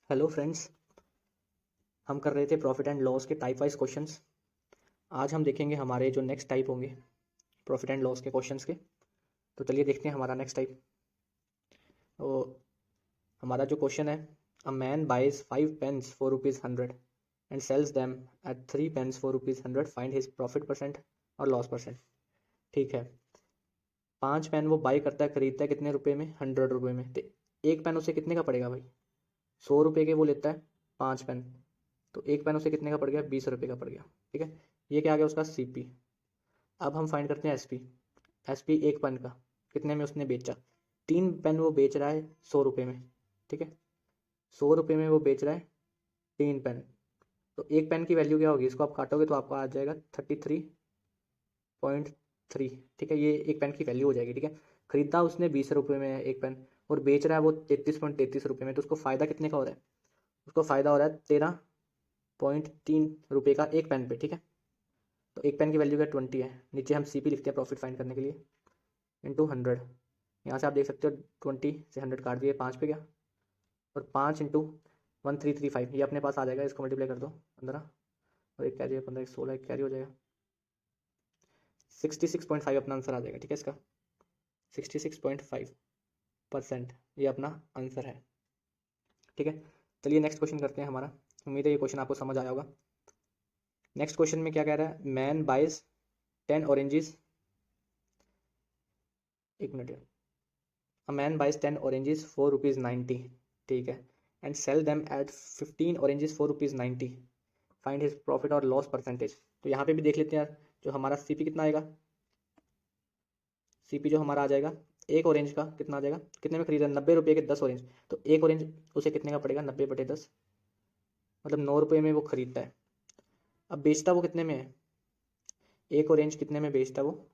Hello friends, हम कर रहे थे प्रॉफिट एंड लॉस के टाइप वाइज क्वेश्चंस। आज हम देखेंगे हमारे जो नेक्स्ट टाइप होंगे प्रॉफिट एंड लॉस के क्वेश्चंस के। तो चलिए देखते हैं हमारा नेक्स्ट टाइप। तो हमारा जो क्वेश्चन है, a man buys 5 pens for ₹100 and sells them at 3 pens for ₹100, find his profit percent और लॉस परसेंट। ठीक है, 5 पेन वो बाई करता है, खरीदता है कितने रुपए में? 100 रुपये में। तो एक पेन उसे कितने का पड़ेगा भाई? 100 रुपये के वो लेता है 5 पेन, तो एक पेन उसे कितने का पड़ गया? 20 रुपये का पड़ गया। ठीक है, ये क्या आ गया उसका सीपी। अब हम फाइंड करते हैं एसपी। एसपी एक पेन का कितने में उसने बेचा? 3 पेन वो बेच रहा है 100 रुपये में। ठीक है, 100 रुपये में वो बेच रहा है 3 पेन। तो एक पेन की वैल्यू क्या होगी? इसको आप काटोगे तो आपको आ जाएगा 33.3। ठीक है, ये एक पेन की वैल्यू हो जाएगी। ठीक है, खरीदा उसने 20 रुपये में एक पेन और बेच रहा है वो 33.33 रुपये में, तो उसको फ़ायदा कितने का हो रहा है? उसको फ़ायदा हो रहा है 13.3 रुपये का एक पेन पे। ठीक है, तो एक पेन की वैल्यू क्या 20 है। नीचे हम सीपी लिखते हैं प्रॉफिट फाइंड करने के लिए, इंटू 100। यहाँ से आप देख सकते हो 20 से 100 काट दिए, 5 पे गया, और 5 इंटू 1335 ये अपने पास आ जाएगा। इसको मल्टीप्लाई कर दो 15, और एक कैरी है 15, 16, एक कैरी हो जाएगा 66.5 अपना आंसर आ जाएगा। ठीक है, इसका 66.5% ये अपना आंसर है। ठीक है, चलिए नेक्स्ट क्वेश्चन करते हैं हमारा। उम्मीद है ये क्वेश्चन आपको समझ आया होगा। नेक्स्ट क्वेश्चन में क्या कह रहा है? मैन बाइज 10 ऑरेंजेस, एक मिनट, a man buys 10 oranges for ₹90। ठीक है, and sell them at 15 oranges for ₹90, find his profit और लॉस परसेंटेज। तो यहाँ पे भी देख लेते हैं यार, जो हमारा सीपी कितना आएगा। सीपी जो हमारा आ जाएगा, एक ऑरेंज का कितना आ जाएगा? कितने में खरीदा? 90 रुपये के 10 ऑरेंज। तो एक ऑरेंज उसे कितने का पड़ेगा? 90/10, मतलब 9 रुपये में वो खरीदता है। अब बेचता वो कितने में है? एक ऑरेंज कितने में बेचता है वो?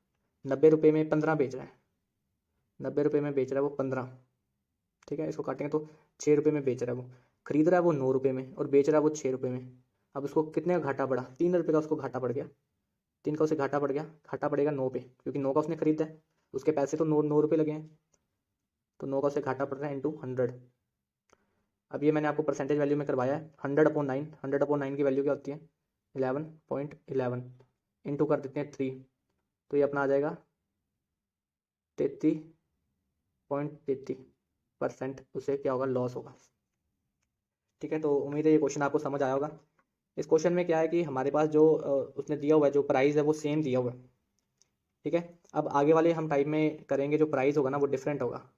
90 रुपये में 15 बेच रहा है। 90 रुपये में बेच रहा है वो 15। ठीक है, इसको काटेंगे तो 6 रुपये में बेच रहा है वो। खरीद रहा है वो 9 रुपये में और बेच रहा है वो 6 रुपये में। अब उसको कितने का घाटा पड़ा? 3 रुपये का उसको घाटा पड़ गया। 3 का उसे घाटा पड़ गया, घाटा पड़ेगा 9 पे, क्योंकि 9 का उसने खरीदा है, उसके पैसे तो 9 रुपये लगे हैं। तो 9 का उसे घाटा पड़ रहा है इंटू 100। अब ये मैंने आपको परसेंटेज वैल्यू में करवाया है। 100/9, 100/9 की वैल्यू क्या होती है? 11.11। इंटू कर देते हैं 3, तो ये अपना आ जाएगा 33.33%। उसे क्या होगा? लॉस होगा। ठीक है, तो उम्मीद है ये क्वेश्चन आपको समझ आया होगा। इस क्वेश्चन में क्या है कि हमारे पास जो उसने दिया हुआ है, जो प्राइस है वो सेम दिया हुआ है। ठीक है, अब आगे वाले हम टाइप में करेंगे, जो प्राइस होगा ना वो डिफरेंट होगा।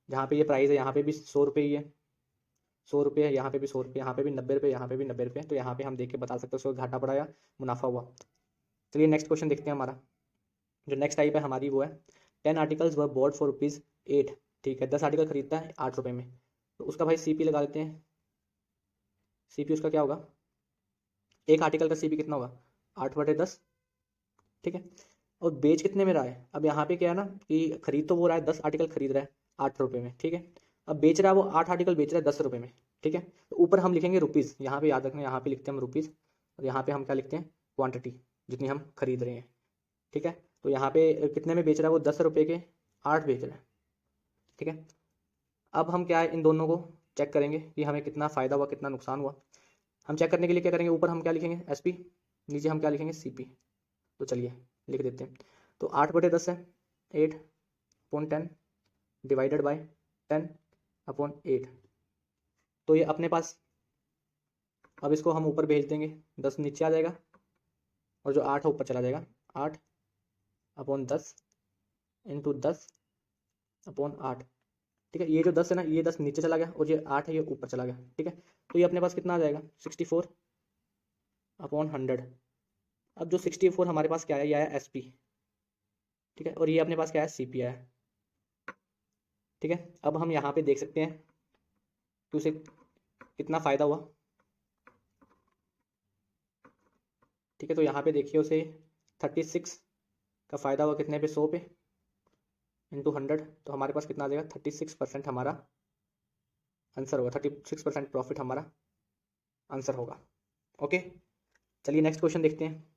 जहाँ पे ये प्राइस है यहाँ पे भी 100 रुपये ही है, 100 रुपये है, यहाँ पे भी 100 रुपये, यहाँ पे भी 90 रुपये, यहाँ पे भी 90 रुपये। तो यहाँ पे हम देख के बता सकते हैं उसको घाटा पड़ा या मुनाफा हुआ। चलिए नेक्स्ट क्वेश्चन देखते हैं हमारा। जो नेक्स्ट टाइप है हमारी वो है 10 आर्टिकल्स वर बॉट फॉर ₹8। ठीक है, 10 आर्टिकल खरीदता है 8 रुपये में। तो उसका भाई सीपी लगा देते हैं। सीपी उसका क्या होगा? एक आर्टिकल का सीपी कितना होगा? 8/10। ठीक है, और बेच कितने में रहा है? अब यहाँ पे क्या है ना कि खरीद तो वो रहा है, 10 आर्टिकल खरीद रहा है 8 रुपये में। ठीक है, अब बेच रहा है वो 8 आर्टिकल बेच रहा है 10 रुपये में। ठीक है, तो ऊपर हम लिखेंगे रुपीज़, यहाँ पे याद रखना, यहाँ पे लिखते हैं हम रुपीज़, और यहाँ पे हम क्या लिखते हैं? क्वांटिटी, जितनी हम खरीद रहे हैं। ठीक है, तो यहाँ पे कितने में बेच रहा है वो? 10 रुपये के 8 बेच रहा है। ठीक है, अब हम क्या है, इन दोनों को चेक करेंगे कि हमें कितना फ़ायदा हुआ, कितना नुकसान हुआ। हम चेक करने के लिए क्या करेंगे? ऊपर हम क्या लिखेंगे? एसपी, नीचे हम क्या लिखेंगे? सीपी। तो चलिए लिख देते हैं। तो 8/10 है 8/10 डिवाइडेड बाय 10/8। तो ये अपने पास, अब इसको हम ऊपर भेज देंगे, 10 नीचे आ जाएगा और जो 8 है ऊपर चला जाएगा। 8/10 इंटू 10/8। ठीक है, ये जो 10 है ना, ये 10 नीचे चला गया, और ये 8 है ये ऊपर चला गया। ठीक है, तो ये अपने पास कितना आ जाएगा? 64/100। अब जो 64 हमारे पास क्या है? ये आया एस पी। ठीक है, और ये अपने पास क्या है? सी पी आया। ठीक है, अब हम यहाँ पे देख सकते हैं कि उसे कितना फ़ायदा हुआ। ठीक है, तो यहाँ पे देखिए उसे 36 का फ़ायदा हुआ, कितने पे? 100 पे, इंटू 100। तो हमारे पास कितना आ जाएगा? 36% हमारा आंसर होगा। 36% प्रॉफिट हमारा आंसर होगा। ओके, चलिए नेक्स्ट क्वेश्चन देखते हैं।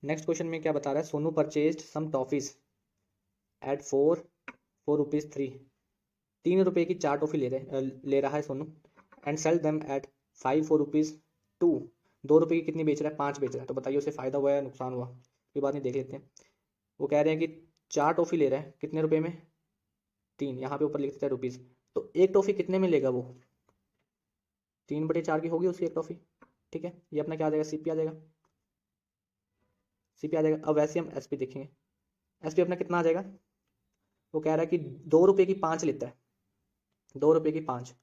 नेक्स्ट क्वेश्चन में क्या बता रहा है? सोनू परचेज्ड सम टॉफीज एट 4 ₹3। ₹3 की 4 टॉफ़ी ले रहा है Sonu, and sell them eight 5 for ₹2। ₹2 की कितनी बेच रहा है? 5 बेच रहा है। तो बताइए उसे फ़ायदा हुआ या नुकसान हुआ? कोई बात नहीं, देख लेते हैं। वो कह रहे हैं कि 4 टॉफ़ी ले रहा है, कितने रुपए में? 3। यहाँ पे ऊपर लिख देता है रुपीज़। तो एक टॉफ़ी कितने में लेगा वो? 3/4 की होगी उसकी एक टॉफ़ी। ठीक है, ये अपना क्या आ जाएगा? सीपी आ जाएगा, सीपी आ जाएगा। अब वैसे हम एसपी देखेंगे। एसपी अपना कितना आ जाएगा? वो कह रहा है कि ₹2 की 5 लेता है, ₹2 की 5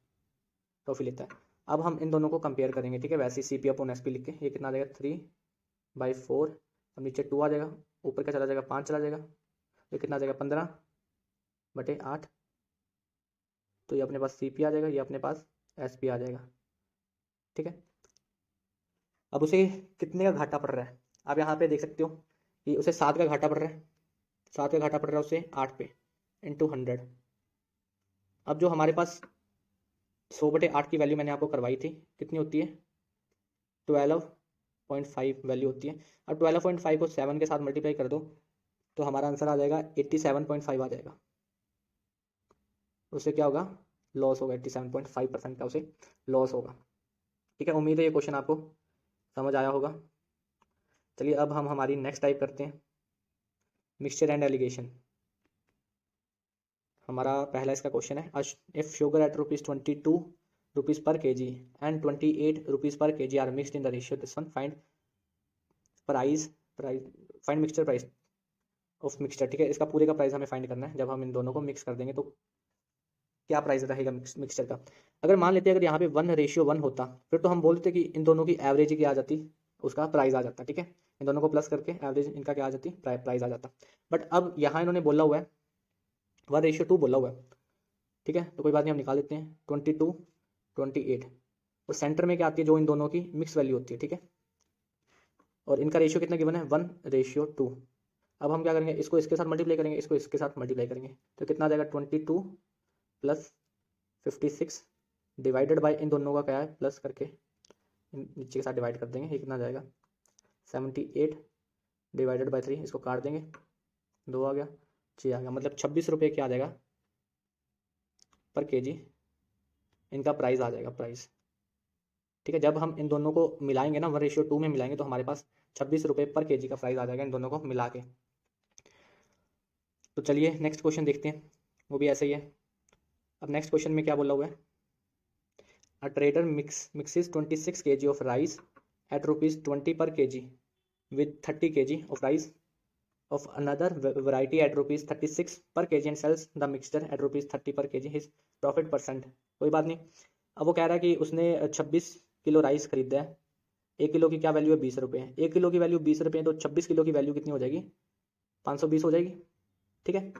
टॉफ़ी लेता है। अब हम इन दोनों को कंपेयर करेंगे। ठीक है, वैसे ही सीपी अपॉन एसपी लिख के ये कितना आ जाएगा? 3/4। अब नीचे 2 आ जाएगा, ऊपर क्या चला जाएगा? 5 चला जाएगा, ये कितना आ जाएगा? 15/8। तो ये अपने पास सीपी आ जाएगा, ये अपने पास एसपी आ जाएगा। ठीक है, अब उसे कितने का घाटा पड़ रहा है? आप यहाँ पे देख सकते हो कि उसे 7 का घाटा पड़ रहा है। 7 का घाटा पड़ रहा है उसे 8 पे इंटू 100। अब जो हमारे पास 100/8 की वैल्यू मैंने आपको करवाई थी, कितनी होती है? 12.5 वैल्यू होती है। अब 12.5 को 7 के साथ मल्टीप्लाई कर दो तो हमारा आंसर आ जाएगा 87.5 आ जाएगा। उससे क्या होगा? लॉस होगा। 87.5% का उसे लॉस होगा। ठीक है, उम्मीद है ये क्वेश्चन आपको समझ आया होगा। चलिए अब हम हमारी नेक्स्ट टाइप करते हैं, मिक्सचर एंड एलिगेशन। हमारा पहला इसका क्वेश्चन है, if sugar at ₹22 per kg and ₹28 per kg are mixed in the ratio this one, find find mixture price of mixture. ठीक है, इसका पूरे का प्राइस हमें फाइंड करना है। जब हम इन दोनों को मिक्स कर देंगे तो क्या प्राइस रहेगा मिक्सचर का। अगर मान लेते हैं अगर यहाँ पे 1:1 होता, फिर तो हम बोलते कि इन दोनों की एवरेज क्या आ जाती, उसका प्राइस आ जाता। ठीक है, इन दोनों को प्लस करके एवरेज इनका क्या आ जाती? प्राइस आ जाता। बट अब यहाँ इन्होंने बोला हुआ है 1:2 बोला हुआ है। ठीक है, तो कोई बात नहीं, हम निकाल लेते हैं 22, 28 और सेंटर में क्या आती है? जो इन दोनों की मिक्स वैल्यू होती है। ठीक है, और इनका रेशियो कितना गिवन है? 1:2। अब हम क्या करेंगे? इसको इसके साथ मल्टीप्लाई करेंगे, इसको इसके साथ मल्टीप्लाई करेंगे, तो कितना आ जाएगा? 22 + 56 डिवाइडेड बाय इन दोनों का क्या है? प्लस करके नीचे के साथ डिवाइड कर देंगे। ये कितना जाएगा? 78 डिवाइडेड बाय 3, इसको काट देंगे, 2 आ गया, 6 आ गया, मतलब ₹26 क्या आ जाएगा पर केजी इनका प्राइस आ जाएगा, प्राइस। ठीक है, जब हम इन दोनों को मिलाएंगे ना 1:2 में मिलाएंगे तो हमारे पास ₹26 पर केजी का प्राइस आ जाएगा इन दोनों को मिला के। तो चलिए नेक्स्ट क्वेश्चन देखते हैं, वो भी ऐसे ही है। अब नेक्स्ट क्वेश्चन में क्या बोला हुआ है? A trader mixes 26 kg of rice at ₹20 per kg with 30 kg of rice of another variety at ₹36 per kg and sells the mixture at ₹30 per kg, his profit %। कोई बात नहीं। अब वो कह रहा है कि उसने 26 किलो राइस खरीदा है, 1 किलो की क्या वैल्यू है? ₹20 है। 1 किलो की वैल्यू ₹20 है, तो 26 किलो की वैल्यू कितनी हो जाएगी? 520 हो जाएगी। ठीक है,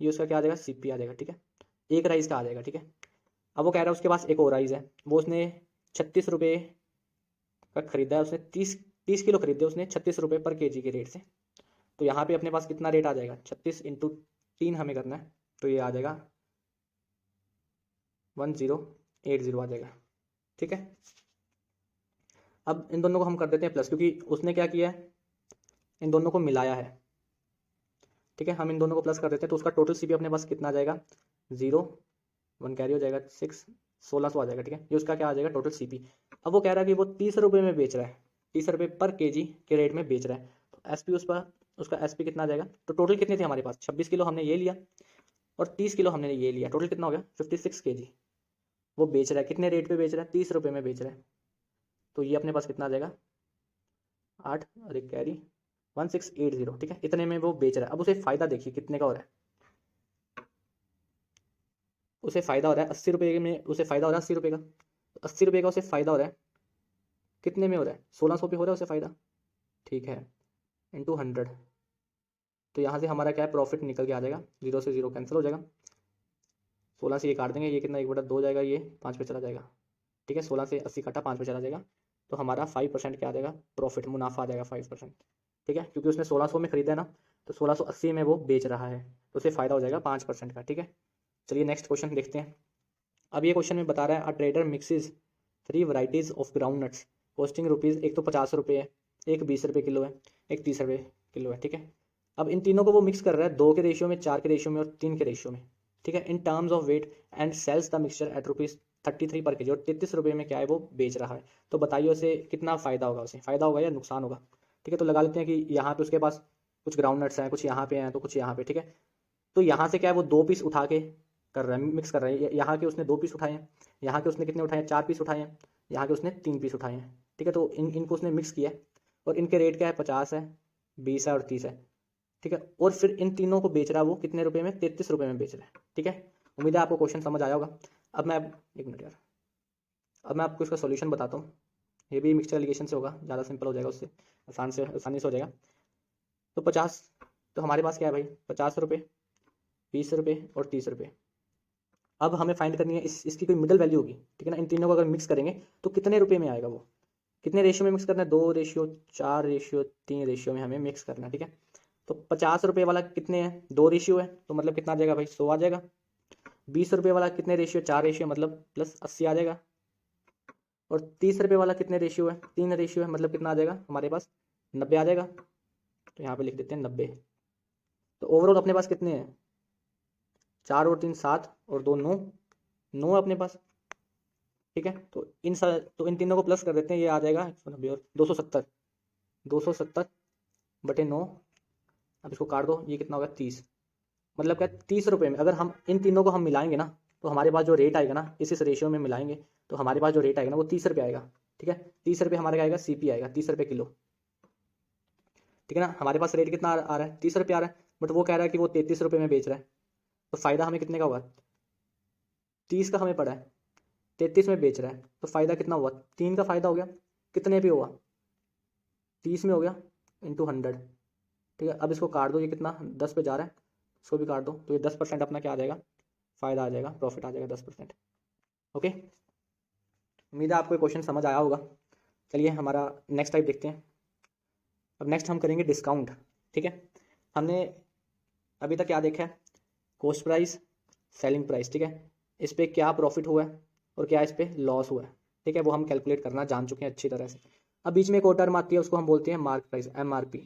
ये उसका क्या आ जाएगा? सीपी आ जाएगा। ठीक है, एक राइस का आ जाएगा। ठीक है, अब वो कह रहा है उसके पास एक और राइस है, वो उसने ₹36 का खरीदा है, उसने 30 किलो खरीदे उसने ₹36 पर केजी के रेट से। तो यहाँ पे अपने पास कितना रेट आ जाएगा? 36 × 3 हमें करना है, तो ये आ जाएगा 1080 आ जाएगा। ठीक है, अब इन दोनों को हम कर देते हैं प्लस, क्योंकि उसने क्या किया है? इन दोनों को मिलाया है। ठीक है, हम इन दोनों को प्लस कर देते हैं, तो उसका टोटल सीपी अपने पास कितना आ जाएगा? 0, 1 कैरी हो जाएगा, 6, 1600 आ जाएगा। ठीक है, ये उसका क्या आ जाएगा? Total CP. अब वो कह रहा है कि वो ₹30 में बेच रहा है, ₹30 पर केजी के रेट में बेच रहा है। तो एसपी उसका एसपी कितना आ जाएगा? तो टोटल कितने थे हमारे पास? 26 किलो हमने ये लिया और 30 किलो हमने ये लिया, टोटल कितना हो गया? 56 केजी। वो बेच रहा है कितने रेट पे बेच रहा है? ₹30 में बेच रहा है। तो ये अपने पास कितना आ जाएगा? 8 और एक कैरी 1680। ठीक है, इतने में वो बेच रहा है। अब उसे फायदा देखिए कितने का हो रहा है। उसे फायदा हो रहा है ₹80 में, उसे फायदा हो रहा है ₹80 का। तो ₹80 का उसे फायदा हो रहा है, कितने में हो रहा है? 1600 पे हो रहा है उसे फायदा। ठीक है, इंटू 100, तो यहाँ से हमारा क्या है? प्रॉफिट निकल के आ जाएगा, 0 से 0 कैंसिल हो जाएगा, 16 से ये काट देंगे, ये कितना 1/2 जाएगा, ये 5 पे चला जाएगा। ठीक है, 16 से 80 काटा, 5 पे चला जाएगा, तो हमारा 5% क्या आ जाएगा? प्रॉफिट, मुनाफा आ जाएगा 5%। ठीक है, क्योंकि उसने 1600 में खरीदा है ना, तो 1680 में वो बेच रहा है, तो उसे फ़ायदा हो जाएगा 5% का। ठीक है, चलिए नेक्स्ट क्वेश्चन देखते हैं। अब ये क्वेश्चन में बता रहा है, a trader mixes 3 varieties of ground nuts costing rupees, एक तो ₹50 है, एक ₹20 किलो है, एक ₹30 किलो है। ठीक है, अब इन तीनों को वो मिक्स कर रहा है 2 के रेशियो में, 4 के रेशियो में और 3 के रेशियो में। ठीक है, in terms of weight and sells the mixture at ₹33 per KG, और 33 रुपये में क्या है वो बेच रहा है। तो बताइए उसे कितना फ़ायदा होगा, उसे फ़ायदा होगा या नुकसान होगा। ठीक है, तो लगा लेते हैं कि यहाँ पे उसके पास कुछ ग्राउंड नट्स हैं, कुछ यहाँ पे हैं तो कुछ यहाँ पे। ठीक है, तो यहाँ से क्या है वो 2 पीस उठा के कर रहा है, मिक्स कर रहा है। यहाँ के उसने 2 पीस उठाए हैं, यहाँ के उसने कितने उठाए हैं, 4 पीस उठाए हैं, यहाँ के उसने 3 पीस उठाए हैं। ठीक है, तो इनको उसने मिक्स किया है, और इनके रेट क्या है, 50 है, 20 है और 30 है। ठीक है, और फिर इन तीनों को बेच रहा है वो कितने रुपए में, 33 रुपये में बेच रहा है। ठीक है, उम्मीद है आपको क्वेश्चन समझ आया होगा। अब मैं एक मिनट यार, अब मैं आपको इसका सॉल्यूशन बताता हूँ। ये भी मिक्सचर एलिगेशन से होगा, ज़्यादा सिंपल हो जाएगा, उससे आसानी से हो जाएगा। तो 50, तो हमारे पास क्या है भाई, 50 रुपये, 20 रुपये और 30 रुपये। अब हमें फाइंड करनी है इसकी कोई मिडल वैल्यू होगी। ठीक है ना, इन तीनों को अगर मिक्स करेंगे तो कितने रुपए में आएगा वो, कितने रेशियो में मिक्स करना है, 2:4:3 में हमें मिक्स करना है। ठीक है, तो 50 रुपये वाला कितने हैं, 2 रेशियो है, तो मतलब कितना आ जाएगा भाई, 100 आ जाएगा। 20 रुपये वाला कितने रेशियो, 4 रेशियो, मतलब +80 आ जाएगा। और 30 रुपये वाला कितने रेशियो है, 3 रेशियो है, मतलब कितना आ जाएगा हमारे पास, 90 आ जाएगा। तो यहाँ पे लिख देते हैं 90। तो ओवरऑल अपने पास कितने हैं, 4 और 3 7 और 2 9, 9 अपने पास। ठीक है, तो इन तीनों को प्लस कर देते हैं, ये आ जाएगा 190 और 270, 270/9। अब इसको काट दो, ये कितना होगा, 30। मतलब क्या, 30 रुपये में अगर हम इन तीनों को हम मिलाएंगे ना, तो हमारे पास जो रेट आएगा ना, इस रेशियो में मिलाएंगे तो हमारे पास जो रेट आएगा ना वो 30 रुपये आएगा। ठीक है, 30 रुपये हमारे क्या आएगा, CP आएगा, 30 रुपये किलो। ठीक है ना, हमारे पास रेट कितना आ रहा है, 30 रुपये आ रहा है, बट वो कह रहा है कि वो 33 रुपये में बेच रहा है। तो फायदा हमें कितने का होगा, 30 का हमें पड़ा है, 33 में बेच रहा है, तो फायदा कितना हुआ, 3 का फायदा हो गया। कितने पे हुआ, 30 में हो गया, × 100। ठीक है, अब इसको काट दो, ये कितना 10 पे जा रहा है, इसको भी काट दो, तो ये 10% अपना क्या आ जाएगा, फायदा आ जाएगा, प्रॉफिट आ जाएगा 10%। ओके, उम्मीद है आपको ये क्वेश्चन समझ आया होगा। चलिए हमारा नेक्स्ट टाइप देखते हैं। अब नेक्स्ट हम करेंगे डिस्काउंट। ठीक है, हमने अभी तक क्या देखा है, कॉस्ट प्राइस, सेलिंग प्राइस। ठीक है, इस पर क्या प्रॉफिट हुआ है और क्या इस पर लॉस हुआ है। ठीक है, वो हम कैलकुलेट करना जान चुके हैं अच्छी तरह से। अब बीच में एक और टर्म आती है, उसको हम बोलते हैं मार्क प्राइस, MRP।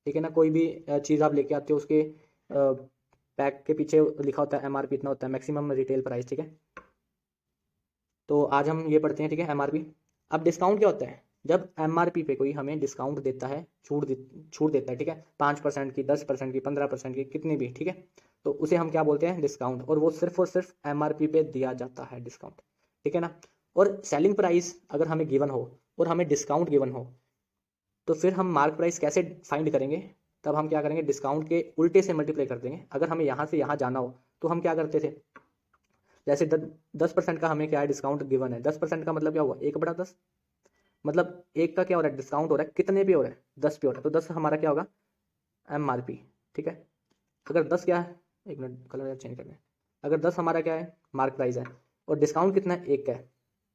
ठीक है ना, कोई भी चीज़ आप लेके आते हो, उसके पैक के पीछे लिखा होता है MRP इतना होता है, मैक्सिमम रिटेल प्राइस। ठीक है, तो आज हम ये पढ़ते हैं। ठीक है, MRP। अब डिस्काउंट क्या होता है, जब MRP पे कोई हमें डिस्काउंट देता है, छूट देता है। ठीक है, 5% की, 10% की, 15% की, कितनी भी। ठीक है, तो उसे हम क्या बोलते हैं, डिस्काउंट। और वो सिर्फ और सिर्फ MRP पे दिया जाता है डिस्काउंट। ठीक है ना, और सेलिंग प्राइस अगर हमें गिवन हो और हमें डिस्काउंट गिवन हो, तो फिर हम मार्क प्राइस कैसे फाइंड करेंगे, तब हम क्या करेंगे, डिस्काउंट के उल्टे से मल्टीप्लाई कर देंगे। अगर हमें यहाँ से यहाँ जाना हो तो हम क्या करते थे, जैसे 10% का हमें क्या है, डिस्काउंट गिवन है, 10% का मतलब क्या हुआ, 1/10। मतलब एक का क्या हो रहा है, डिस्काउंट हो रहा है, कितने पे हो रहा है, 10 पे हो रहा है, तो 10 हमारा क्या होगा, MRP। ठीक है, अगर 10 क्या है, एक मिनट कलर चेंज करना है, अगर 10 हमारा क्या है, मार्क प्राइस है, और डिस्काउंट कितना है, 1 का है,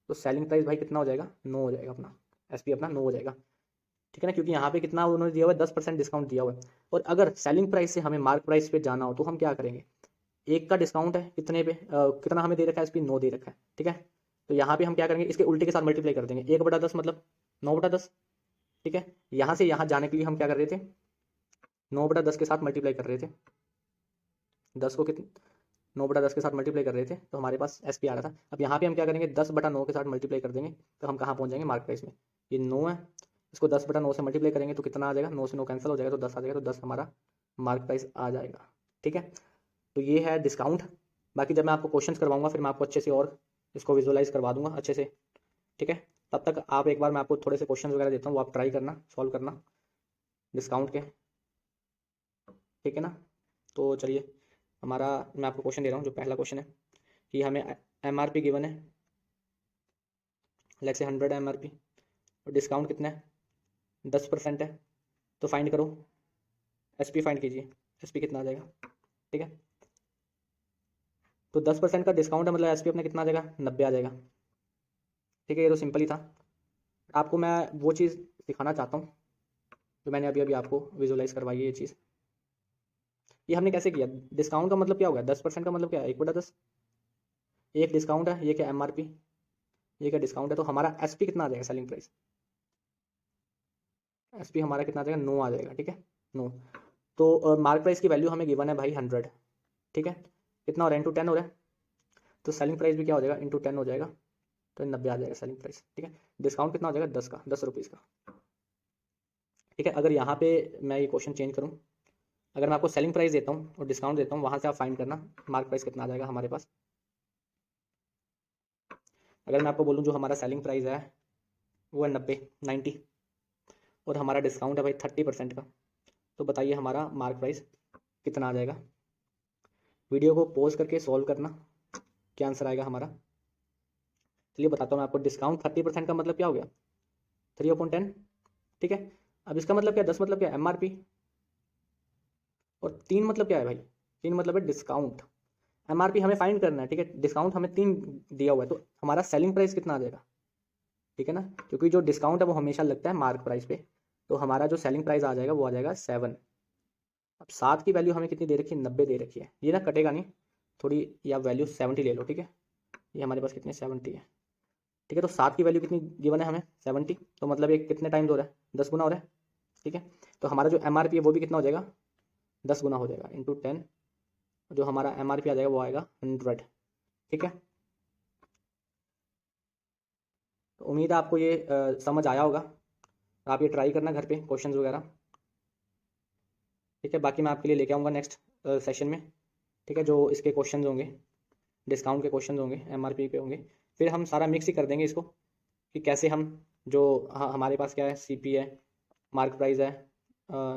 तो सेलिंग प्राइस भाई कितना हो जाएगा, 9 हो जाएगा, अपना SP अपना 9 हो जाएगा। ठीक है ना, क्योंकि यहाँ पे कितना उन्होंने दिया हुआ है, 10% डिस्काउंट दिया हुआ है। और अगर सेलिंग प्राइस से हमें मार्क प्राइस पे जाना हो तो हम क्या करेंगे, 1 का डिस्काउंट है, कितने पे कितना हमें दे रखा है, SP 9 दे रखा है। ठीक है, तो यहाँ पे हम क्या करेंगे, इसके उल्टे के साथ मल्टीप्लाई कर देंगे, 1/10 मतलब 9/10। ठीक है, यहाँ से यहाँ जाने के लिए हम क्या कर रहे थे, 9/10 के साथ मल्टीप्लाई कर रहे थे, 10 को कितने, 9/10 के साथ मल्टीप्लाई कर रहे थे, तो हमारे पास SP आ रहा था। अब यहाँ पे हम क्या करेंगे, 10/9 के साथ मल्टीप्लाई कर देंगे, तो हम कहाँ पहुँच जाएंगे, मार्क प्राइस में। ये 9 है, इसको 10/9 से मल्टीप्लाई करेंगे तो कितना आ जाएगा, 9 से 9 कैंसिल हो जाएगा, तो 10 आ जाएगा, तो 10 हमारा मार्क प्राइस आ जाएगा। ठीक है, तो ये है डिस्काउंट। बाकी जब मैं आपको क्वेश्चंस करवाऊंगा फिर मैं आपको अच्छे से और इसको विजुअलाइज करवा दूंगा अच्छे से। ठीक है, तब तक आप एक बार मैं आपको थोड़े से क्वेश्चन वगैरह देता हूँ, वो आप ट्राई करना, सॉल्व करना डिस्काउंट के। ठीक है ना, तो चलिए हमारा, मैं आपको क्वेश्चन दे रहा हूँ। जो पहला क्वेश्चन है कि हमें MRP गिवन है, लेट्स से 100 MRP, और डिस्काउंट कितना है, 10% है, तो फाइंड करो, SP फाइंड कीजिए, SP कितना आ जाएगा। ठीक है, तो 10% का डिस्काउंट है, मतलब SP अपना कितना आ जाएगा, 90 आ जाएगा। ठीक है, ये तो सिंपल ही था। आपको मैं वो चीज़ दिखाना चाहता हूँ जो मैंने अभी अभी आपको विजुअलाइज करवाई है, ये चीज़। ये हमने कैसे किया, डिस्काउंट का मतलब क्या होगा, 10% का मतलब क्या है, 1/10। एक डिस्काउंट है, ये क्या MRP, ये क्या डिस्काउंट है, तो हमारा SP कितना आ जाएगा, सेलिंग प्राइस, SP हमारा कितना आ जाएगा, 9 आ जाएगा। ठीक है, 9। तो मार्क प्राइस की वैल्यू हमें गिवन है भाई 100। ठीक है, कितना हो रहा है, इंटू 10 हो रहा है, तो सेलिंग प्राइस भी क्या हो जाएगा, इंटू 10 हो जाएगा, तो 90 आ जाएगा सेलिंग प्राइस। ठीक है, डिस्काउंट कितना हो जाएगा, 10 का, 10 रुपीज़ का। ठीक है, अगर यहाँ पे मैं ये क्वेश्चन चेंज करूँ, अगर मैं आपको सेलिंग प्राइस देता हूँ और डिस्काउंट देता हूँ, वहाँ से आप फाइंड करना मार्क प्राइस कितना आ जाएगा हमारे पास। अगर मैं आपको बोलूँ जो हमारा सेलिंग प्राइस है वो है 90 और हमारा डिस्काउंट है भाई 30% का, तो बताइए हमारा मार्क प्राइस कितना आ जाएगा। वीडियो को पॉज करके सॉल्व करना, क्या आंसर आएगा हमारा। चलिए बताता हूँ मैं आपको, डिस्काउंट 30% का मतलब क्या हो गया, 3/10। ठीक है, अब इसका मतलब क्या, 10 मतलब क्या, MRP, और 3 मतलब क्या है भाई, 3 मतलब है डिस्काउंट। MRP हमें फाइंड करना है, ठीक है, डिस्काउंट हमें 3 दिया हुआ है, तो हमारा सेलिंग प्राइस कितना आ जाएगा। ठीक है ना, क्योंकि जो डिस्काउंट है वो हमेशा लगता है मार्क प्राइस पे, तो हमारा जो सेलिंग प्राइस आ जाएगा वो आ जाएगा 7। अब 7 की वैल्यू हमें कितनी दे रखी है, 90 दे रखी है, ये ना कटेगा नहीं थोड़ी, या वैल्यू 70 ले लो। ठीक है, ये हमारे पास कितनी 70 है। ठीक है, तो 7 की वैल्यू कितनी गिवन है हमें, 70, तो मतलब ये कितने टाइम्स हो रहा है, 10 गुना हो रहा है। ठीक है, तो हमारा जो MRP है वो भी कितना हो जाएगा, 10 गुना हो जाएगा, इंटू 10, जो हमारा MRP आ जाएगा वो आएगा 100। ठीक है, तो उम्मीद है आपको ये समझ आया होगा, आप ये ट्राई करना घर पे क्वेश्चंस वगैरह। ठीक है, बाकी मैं आपके लिए लेके आऊँगा नेक्स्ट सेशन में। ठीक है, जो इसके क्वेश्चंस होंगे, डिस्काउंट के क्वेश्चंस होंगे, MRP पे होंगे, फिर हम सारा मिक्स ही कर देंगे इसको, कि कैसे हम जो हमारे पास क्या है, CP है, मार्क प्राइस है,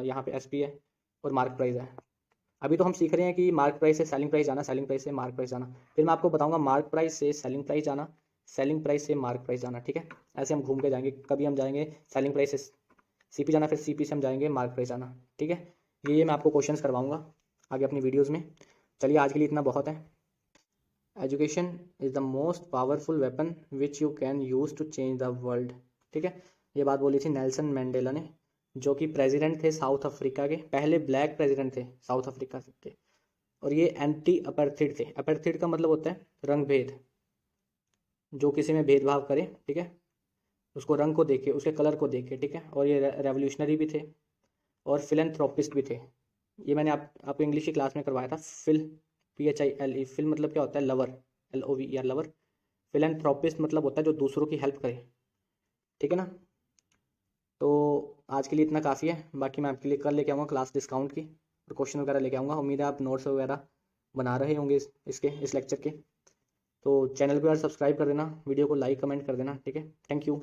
यहाँ पे SP है और मार्क प्राइस है। अभी तो हम सीख रहे हैं कि मार्क प्राइस से सेलिंग प्राइस जाना, सेलिंग प्राइस से मार्क प्राइस जाना, फिर मैं आपको बताऊंगा मार्क प्राइस से सेलिंग प्राइस जाना, सेलिंग प्राइस से मार्क प्राइस जाना। ठीक है, ऐसे हम घूम के जाएंगे, कभी हम जाएंगे सेलिंग प्राइस से CP जाना, फिर CP से हम जाएंगे मार्क प्राइस जाना। ठीक है, ये मैं आपको क्वेश्चंस करवाऊंगा आगे अपनी वीडियोज़ में। चलिए आज के लिए इतना बहुत है। Education is the most powerful weapon which you can use to change the world. ठीक है, ये बात बोली थी नेल्सन मैंडेला ने, जो कि प्रेसिडेंट थे साउथ अफ्रीका के, पहले ब्लैक प्रेसिडेंट थे साउथ अफ्रीका के, और ये एंटी अपेर्थीड थे। अपेर्थीड का मतलब होता है रंग भेद, जो किसी में भेदभाव करे। ठीक है, उसको रंग को देखे, उसके कलर को देखे। ठीक है, और ये रेवोल्यूशनरी भी थे और फिलेंथ्रोपिस्ट भी थे। ये मैंने आपको इंग्लिश की क्लास में करवाया था। PHILE, फिल मतलब क्या होता है, लवर, LOVER, लवर। फिलेंथ्रोपिस्ट मतलब होता है जो दूसरों की हेल्प करे। ठीक है ना, तो आज के लिए इतना काफ़ी है, बाकी मैं आपके लिए कल लेके आऊँगा क्लास डिस्काउंट की और क्वेश्चन वगैरह लेके आऊँगा। उम्मीद है आप नोट्स वगैरह बना रहे होंगे इस लेक्चर के। तो चैनल को यार सब्सक्राइब कर देना, वीडियो को लाइक कमेंट कर देना। ठीक है, थैंक यू।